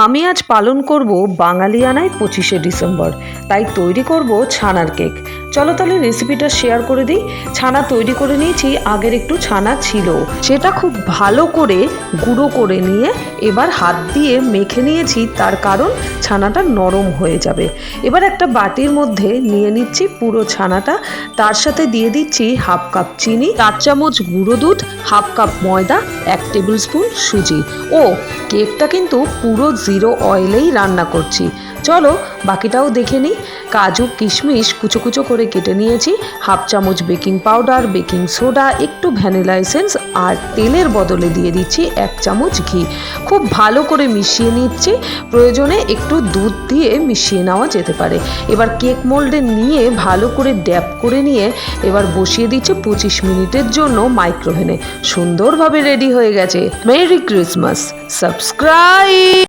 আমি আজ পালন করব বাঙালিয়ানায় 25শে ডিসেম্বর, তাই তৈরি করব ছানার কেক। চলো তাহলে রেসিপিটা শেয়ার করে দিই। ছানা তৈরি করে নিয়েছি, আগের একটু ছানা ছিল, সেটা খুব ভালো করে গুঁড়ো করে নিয়ে এবার হাত দিয়ে মেখে নিয়েছি, তার কারণ ছানাটা নরম হয়ে যাবে। এবার একটা বাটির মধ্যে নিয়ে নিচ্ছি পুরো ছানাটা, তার সাথে দিয়ে দিচ্ছি হাফ কাপ চিনি, 4 চামচ গুঁড়ো দুধ, হাফ কাপ ময়দা, 1 টেবিল স্পুন সুজি। ও কেকটা কিন্তু পুরো জিরো অয়েলেই রান্না করছি। চলো বাকিটাও দেখে নিই। কাজু কিশমিশ কুচো কুচো করে কেটে নিয়েছি, হাফ চামচ বেকিং পাউডার, বেকিং সোডা, একটু ভ্যানিলা এসেন্স আর তেলের বদলে দিয়ে দিচ্ছি 1 চামচ ঘি। খুব ভালো করে মিশিয়ে নিচ্ছি, প্রয়োজনে একটু দুধ দিয়ে মিশিয়ে নেওয়া যেতে পারে। এবার কেক মোল্ডে নিয়ে ভালো করে ড্যাপ করে নিয়ে এবার বসিয়ে দিচ্ছি 25 মিনিটের জন্য মাইক্রোওভেনে। সুন্দরভাবে রেডি হয়ে গেছে। Merry Christmas. সাবস্ক্রাইব।